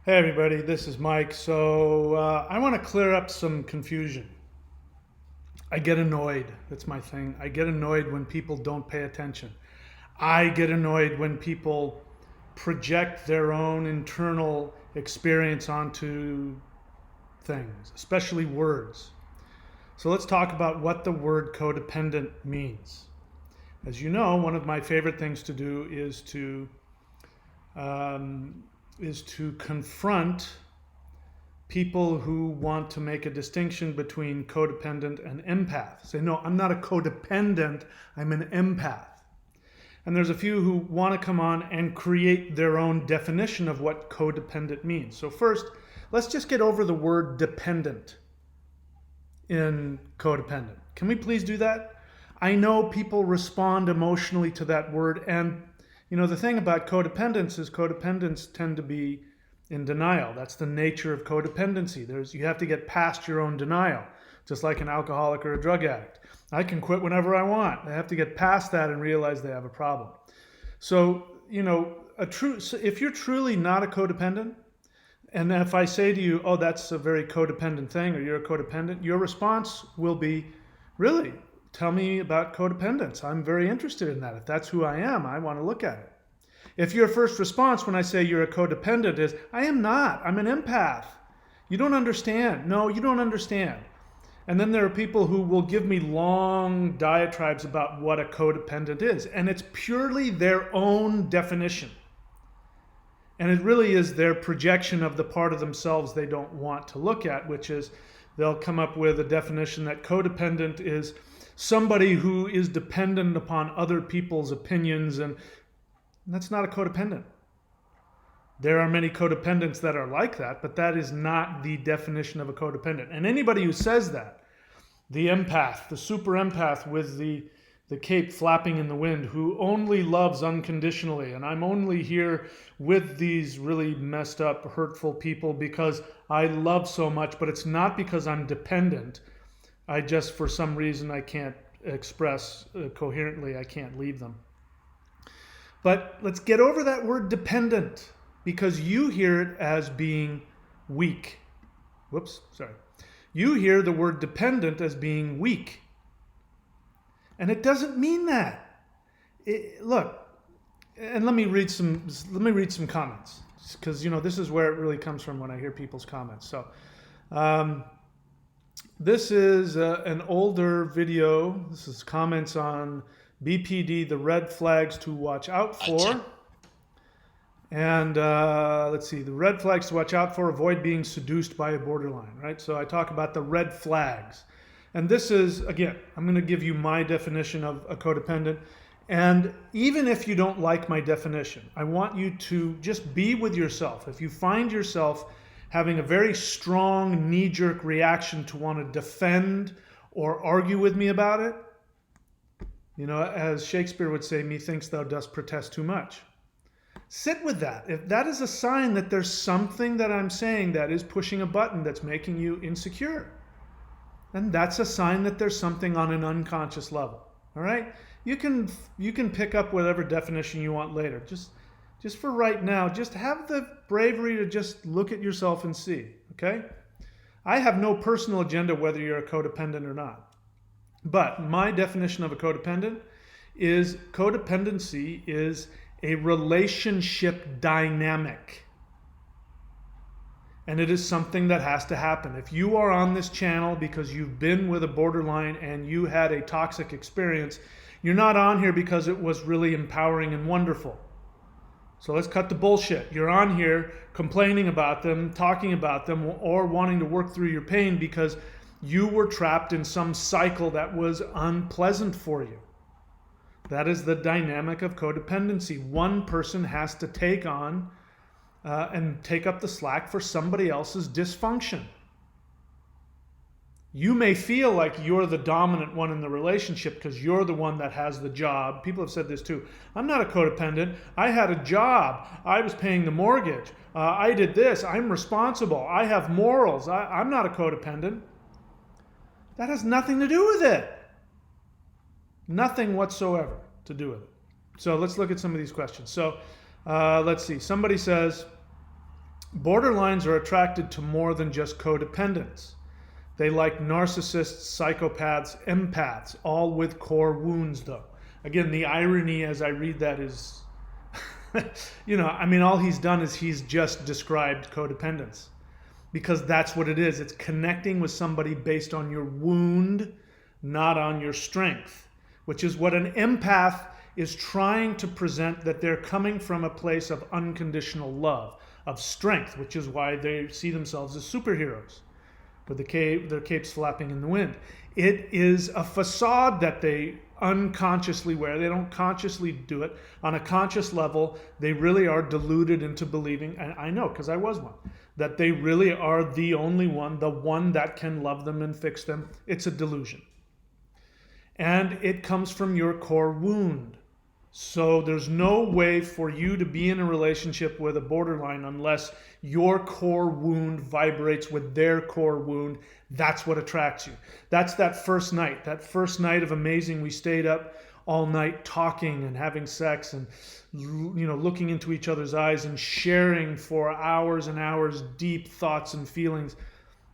Hey everybody, this is Mike. So I want to clear up some confusion. I get annoyed. That's my thing. I get annoyed when people don't pay attention. I get annoyed when people project their own internal experience onto things, especially words. So let's talk about what the word codependent means. As you know, one of my favorite things to do um, is to confront people who want to make a distinction between codependent and empath. Say, no, I'm not a codependent, I'm an empath. And there's a few who want to come on and create their own definition of what codependent means. So first, let's just get over the word dependent in codependent. Can we please do that? I know people respond emotionally to that word, and the thing about codependence is codependents tend to be in denial. That's the nature of codependency. You have to get past your own denial, just like an alcoholic or a drug addict. I can quit whenever I want. They have to get past that and realize they have a problem. So, if you're truly not a codependent, and if I say to you, oh, that's a very codependent thing, or you're a codependent, your response will be, really? Tell me about codependence. I'm very interested in that. If that's who I am, I want to look at it. If your first response when I say you're a codependent is, I am not, I'm an empath. You don't understand. No, you don't understand. And then there are people who will give me long diatribes about what a codependent is. And it's purely their own definition. And it really is their projection of the part of themselves they don't want to look at, which is they'll come up with a definition that codependent is somebody who is dependent upon other people's opinions, and that's not a codependent. There are many codependents that are like that, but that is not the definition of a codependent. And anybody who says that, the empath, the super empath with the cape flapping in the wind, who only loves unconditionally, and I'm only here with these really messed up, hurtful people because I love so much, but it's not because I'm dependent. I just, for some reason, I can't express coherently, I can't leave them. But let's get over that word dependent, because you hear it as being weak. Whoops, sorry. You hear the word dependent as being weak. And it doesn't mean that. Look, and let me read some comments, because this is where it really comes from when I hear people's comments. So this is an older video. This is comments on BPD, the red flags to watch out for. And let's see, the red flags to watch out for: avoid being seduced by a borderline, right? So I talk about the red flags. And this is, again, I'm going to give you my definition of a codependent. And even if you don't like my definition, I want you to just be with yourself. If you find yourself having a very strong knee-jerk reaction to want to defend or argue with me about it, as Shakespeare would say, methinks thou dost protest too much. Sit with that. If that is a sign that there's something that I'm saying that is pushing a button that's making you insecure, then that's a sign that there's something on an unconscious level. All right? You can pick up whatever definition you want later. Just for right now, just have the bravery to just look at yourself and see, okay? I have no personal agenda whether you're a codependent or not. But my definition of a codependent is codependency is a relationship dynamic. And it is something that has to happen. If you are on this channel because you've been with a borderline and you had a toxic experience, you're not on here because it was really empowering and wonderful. So let's cut the bullshit. You're on here complaining about them, talking about them, or wanting to work through your pain because you were trapped in some cycle that was unpleasant for you. That is the dynamic of codependency. One person has to take on and take up the slack for somebody else's dysfunction. You may feel like you're the dominant one in the relationship because you're the one that has the job. People have said this too. I'm not a codependent. I had a job. I was paying the mortgage. I did this. I'm responsible. I have morals. I'm not a codependent. That has nothing to do with it. Nothing whatsoever to do with it. So let's look at some of these questions. So let's see. Somebody says, Borderlines are attracted to more than just codependents. They like narcissists, psychopaths, empaths, all with core wounds though. Again, the irony as I read that is, all he's done is he's just described codependence. Because that's what it is. It's connecting with somebody based on your wound, not on your strength. Which is what an empath is trying to present, that they're coming from a place of unconditional love, of strength, which is why they see themselves as superheroes, with their capes flapping in the wind. It is a facade that they unconsciously wear. They don't consciously do it. On a conscious level, they really are deluded into believing, and I know because I was one, that they really are the only one, the one that can love them and fix them. It's a delusion. And it comes from your core wound. So there's no way for you to be in a relationship with a borderline unless your core wound vibrates with their core wound. That's what attracts you. That's that first night of amazing. We stayed up all night talking and having sex and looking into each other's eyes and sharing for hours and hours deep thoughts and feelings.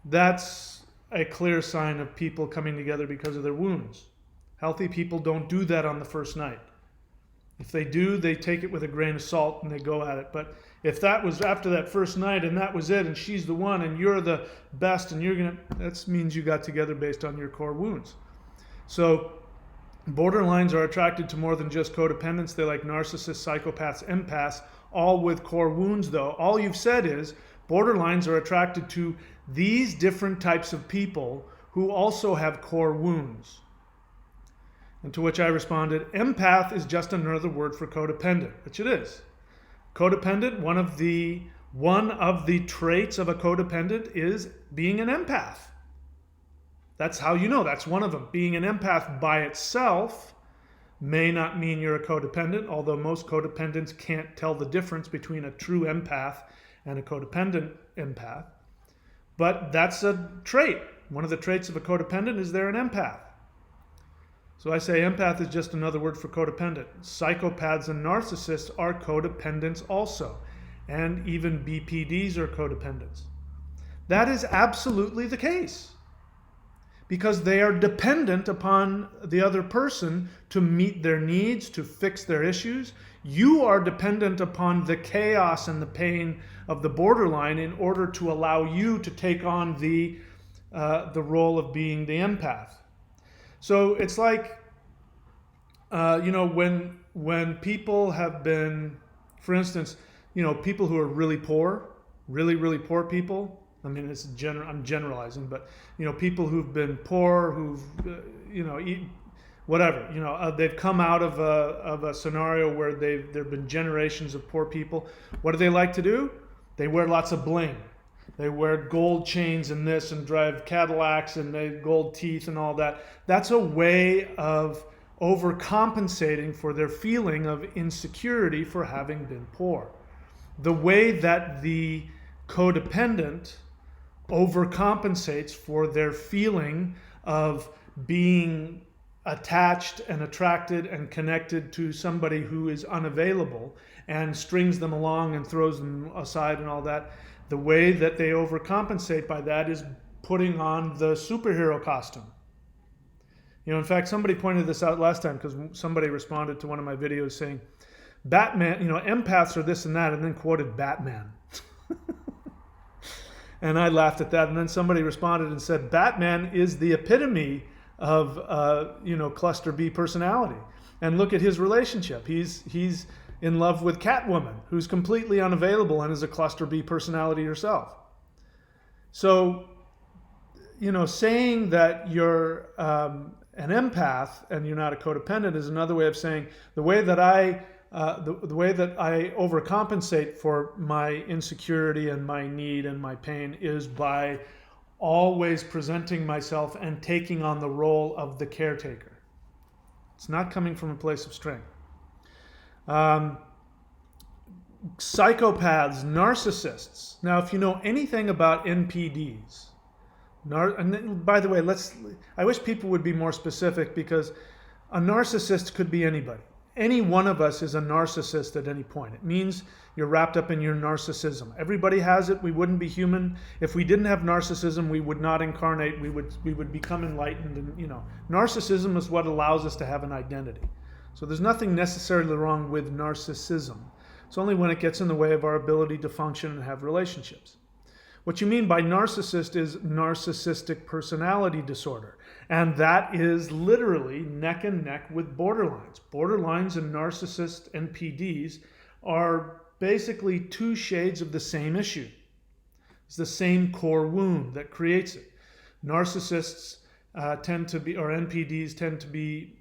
That's a clear sign of people coming together because of their wounds. Healthy people don't do that on the first night. If they do, they take it with a grain of salt and they go at it. But if that was after that first night and that was it and she's the one and you're the best and that means you got together based on your core wounds. So borderlines are attracted to more than just codependents. They like narcissists, psychopaths, empaths, all with core wounds though. All you've said is borderlines are attracted to these different types of people who also have core wounds. And to which I responded, empath is just another word for codependent, which it is. Codependent, one of the traits of a codependent is being an empath. That's how you know, that's one of them. Being an empath by itself may not mean you're a codependent, although most codependents can't tell the difference between a true empath and a codependent empath. But that's a trait. One of the traits of a codependent is they're an empath. So I say empath is just another word for codependent. Psychopaths and narcissists are codependents also. And even BPDs are codependents. That is absolutely the case. Because they are dependent upon the other person to meet their needs, to fix their issues. You are dependent upon the chaos and the pain of the borderline in order to allow you to take on the role of being the empath. So it's like, when people have been, for instance, people who are really poor, really poor people. I mean, I'm generalizing, but people who've been poor, who've they've come out of a scenario where there've been generations of poor people. What do they like to do? They wear lots of bling. They wear gold chains and this and drive Cadillacs and they gold teeth and all that. That's a way of overcompensating for their feeling of insecurity for having been poor. The way that the codependent overcompensates for their feeling of being attached and attracted and connected to somebody who is unavailable and strings them along and throws them aside and all that. The way that they overcompensate by that is putting on the superhero costume. In fact, somebody pointed this out last time because somebody responded to one of my videos saying, Batman, empaths are this and that, and then quoted Batman. And I laughed at that. And then somebody responded and said, Batman is the epitome of, cluster B personality. And look at his relationship. He's in love with Catwoman, who's completely unavailable and is a cluster B personality herself. So, saying that you're an empath and you're not a codependent is another way of saying the way that I overcompensate for my insecurity and my need and my pain is by always presenting myself and taking on the role of the caretaker. It's not coming from a place of strength. Psychopaths, narcissists. Now, if you know anything about NPDs, and by the way, I wish people would be more specific because a narcissist could be anybody. any one of us is a narcissist at any point. It means you're wrapped up in your narcissism. Everybody has it. We wouldn't be human. If we didn't have narcissism, we would not incarnate. We would become enlightened. And narcissism is what allows us to have an identity. So there's nothing necessarily wrong with narcissism. It's only when it gets in the way of our ability to function and have relationships. What you mean by narcissist is narcissistic personality disorder. And that is literally neck and neck with borderlines. Borderlines and narcissist NPDs are basically two shades of the same issue. It's the same core wound that creates it. Narcissists tend to be, or NPDs tend to be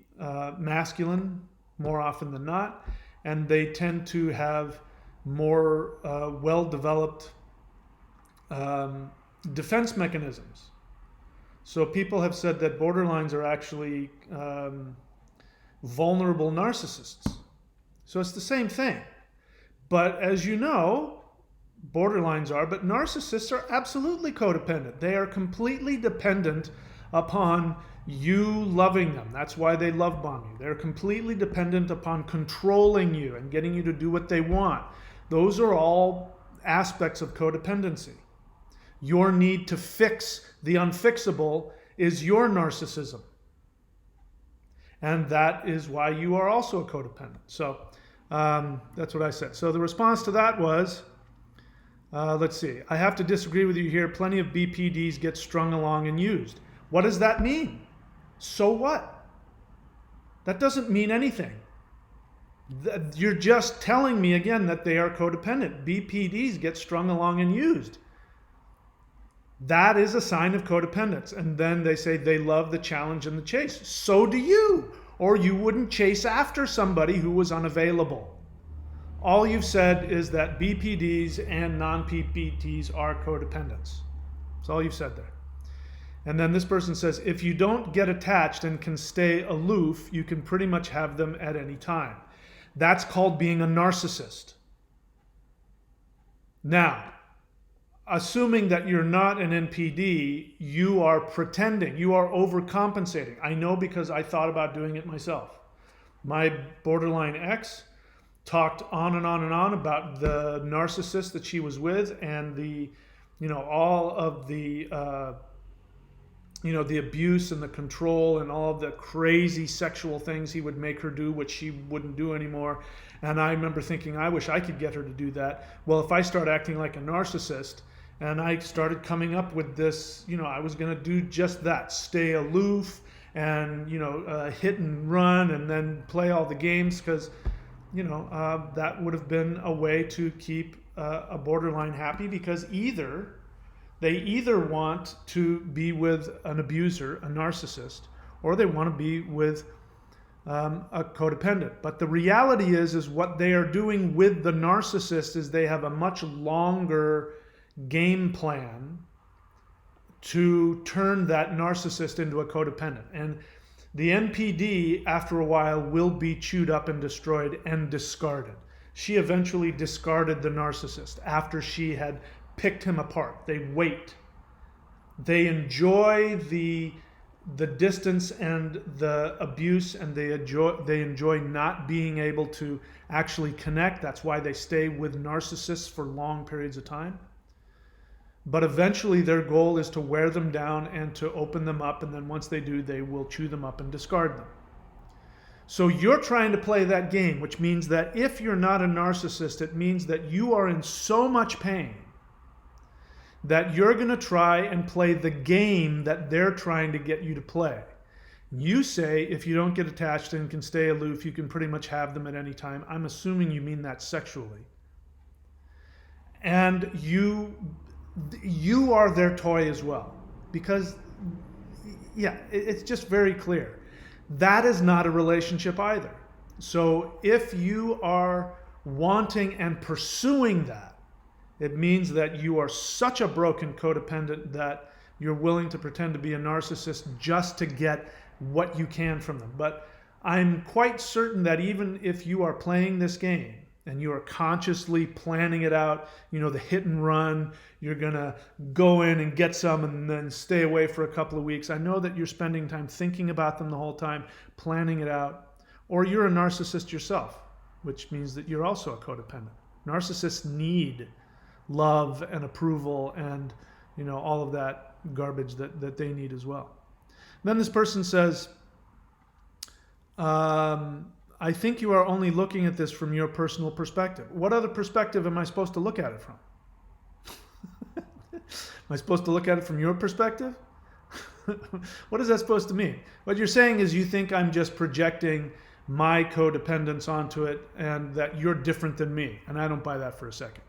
masculine more often than not, and they tend to have more well-developed defense mechanisms. So people have said that borderlines are actually vulnerable narcissists. So it's the same thing. But as you know, borderlines are, but narcissists are absolutely codependent. They are completely dependent upon you loving them. That's why they love bomb you. They're completely dependent upon controlling you and getting you to do what they want. Those are all aspects of codependency. Your need to fix the unfixable is your narcissism. And that is why you are also a codependent. So that's what I said. So the response to that was, let's see, I have to disagree with you here. Plenty of BPDs get strung along and used. What does that mean? So what? That doesn't mean anything. You're just telling me again that they are codependent. BPDs get strung along and used. That is a sign of codependence. And then they say they love the challenge and the chase. So do you. Or you wouldn't chase after somebody who was unavailable. All you've said is that BPDs and non-BPDs are codependents. That's all you've said there. And then this person says, if you don't get attached and can stay aloof, you can pretty much have them at any time. That's called being a narcissist. Now, assuming that you're not an NPD, you are pretending, you are overcompensating. I know because I thought about doing it myself. My borderline ex talked on and on and on about the narcissist that she was with and the, all of the, the abuse and the control and all of the crazy sexual things he would make her do, which she wouldn't do anymore. And I remember thinking, I wish I could get her to do that. Well, if I start acting like a narcissist, and I started coming up with this, I was going to do just that, stay aloof and, hit and run and then play all the games because, that would have been a way to keep a borderline happy because they either want to be with an abuser, a narcissist, or they want to be with a codependent. But the reality is what they are doing with the narcissist is they have a much longer game plan to turn that narcissist into a codependent. And the NPD, after a while, will be chewed up and destroyed and discarded. She eventually discarded the narcissist after she had picked him apart. They wait. They enjoy the distance and the abuse, and they enjoy not being able to actually connect. That's why they stay with narcissists for long periods of time. But eventually their goal is to wear them down and to open them up, and then once they do, they will chew them up and discard them. So you're trying to play that game, which means that if you're not a narcissist, it means that you are in so much pain that you're going to try and play the game that they're trying to get you to play. You say if you don't get attached and can stay aloof, you can pretty much have them at any time. I'm assuming you mean that sexually. And you are their toy as well. Because, it's just very clear. That is not a relationship either. So if you are wanting and pursuing that, it means that you are such a broken codependent that you're willing to pretend to be a narcissist just to get what you can from them. But I'm quite certain that even if you are playing this game and you are consciously planning it out, the hit and run, you're going to go in and get some and then stay away for a couple of weeks. I know that you're spending time thinking about them the whole time, planning it out. or you're a narcissist yourself, which means that you're also a codependent. Narcissists need love and approval and all of that garbage that they need as well. Then this person says, I think you are only looking at this from your personal perspective. What other perspective am I supposed to look at it from? Am I supposed to look at it from your perspective? What is that supposed to mean? What you're saying is you think I'm just projecting my codependence onto it and that you're different than me. And I don't buy that for a second.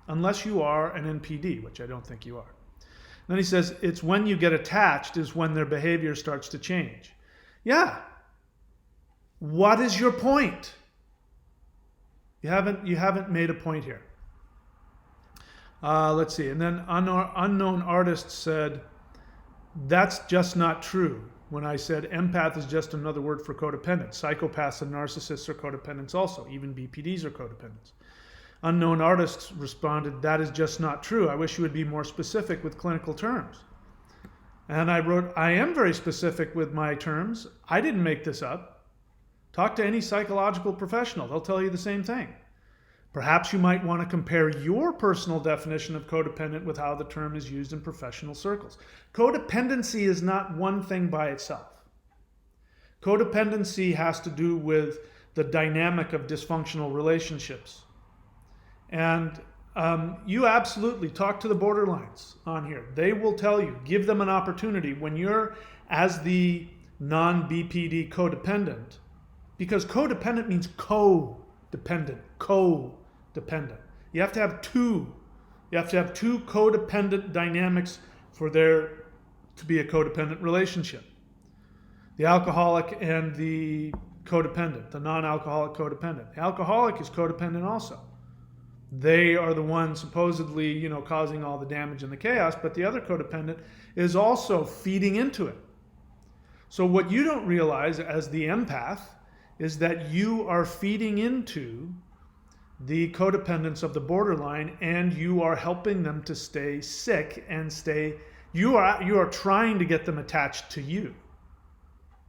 Unless you are an NPD, which I don't think you are. Then he says, it's when you get attached is when their behavior starts to change. Yeah. What is your point? You haven't made a point here. Let's see. And then Unknown Artist said, that's just not true. When I said empath is just another word for codependent. Psychopaths and narcissists are codependents also. Even BPDs are codependents. Unknown Artists responded, that is just not true. I wish you would be more specific with clinical terms. And I wrote, I am very specific with my terms. I didn't make this up. Talk to any psychological professional. They'll tell you the same thing. Perhaps you might want to compare your personal definition of codependent with how the term is used in professional circles. Codependency is not one thing by itself. Codependency has to do with the dynamic of dysfunctional relationships. And you absolutely talk to the borderlines on here. They will tell you, give them an opportunity when you're, as the non-BPD codependent, because codependent means co-dependent. You have to have two. You have to have two codependent dynamics for there to be a codependent relationship. The alcoholic and the codependent, the non-alcoholic codependent. The alcoholic is codependent also. They are the ones supposedly, causing all the damage and the chaos, but the other codependent is also feeding into it. So what you don't realize as the empath is that you are feeding into the codependence of the borderline, and you are helping them to stay sick and you are trying to get them attached to you.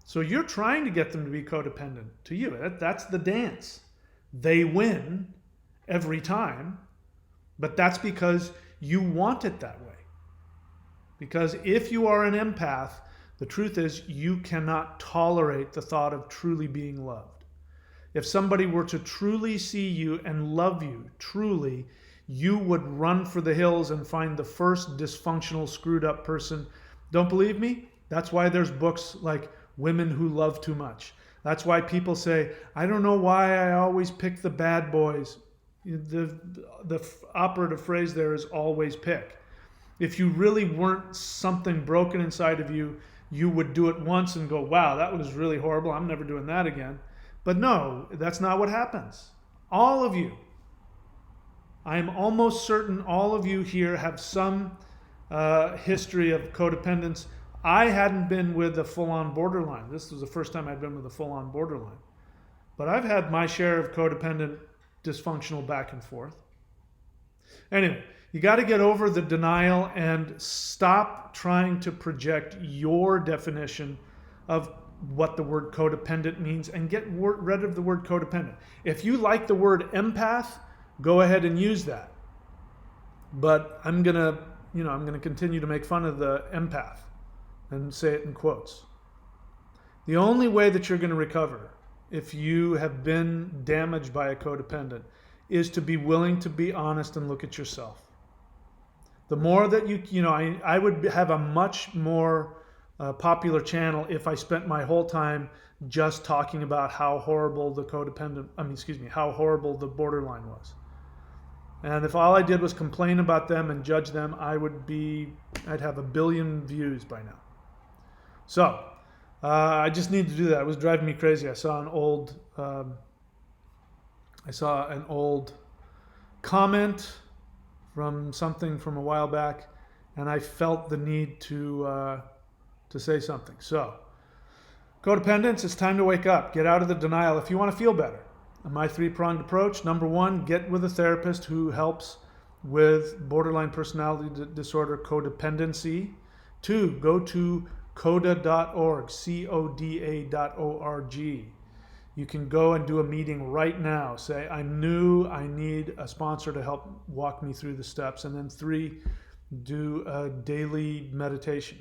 So you're trying to get them to be codependent to you. That's the dance. They win every time, but that's because you want it that way. Because if you are an empath, the truth is you cannot tolerate the thought of truly being loved. If somebody were to truly see you and love you truly, you would run for the hills and find the first dysfunctional, screwed up person. Don't believe me? That's why there's books like Women Who Love Too Much. That's why people say, I don't know why I always pick the bad boys. The operative phrase there is always pick. If you really weren't something broken inside of you, you would do it once and go, wow, that was really horrible. I'm never doing that again. But no, that's not what happens. All of you, I am almost certain all of you here have some history of codependence. I hadn't been with a full-on borderline. This was the first time I'd been with a full-on borderline. But I've had my share of codependent dysfunctional back and forth. Anyway, you got to get over the denial and stop trying to project your definition of what the word codependent means and get rid of the word codependent. If you like the word empath, go ahead and use that. But I'm going to continue to make fun of the empath and say it in quotes. The only way that you're going to recover if you have been damaged by a codependent is to be willing to be honest and look at yourself. The more that I would have a much more popular channel if I spent my whole time just talking about how horrible how horrible the borderline was. And if all I did was complain about them and judge them, I'd have 1 billion views by now. So, I just need to do that. It was driving me crazy. I saw an old comment from something from a while back, and I felt the need to say something. So, codependence, it's time to wake up. Get out of the denial if you want to feel better. My 3-pronged approach: number 1, get with a therapist who helps with borderline personality disorder codependency. 2, go to CODA.org, CODA.org. You can go and do a meeting right now. Say, I'm new, I need a sponsor to help walk me through the steps. And then 3, do a daily meditation.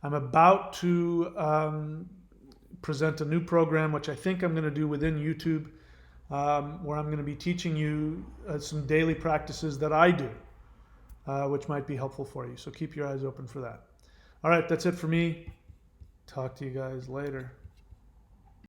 I'm about to present a new program, which I think I'm going to do within YouTube, where I'm going to be teaching you some daily practices that I do, which might be helpful for you. So keep your eyes open for that. All right, that's it for me. Talk to you guys later.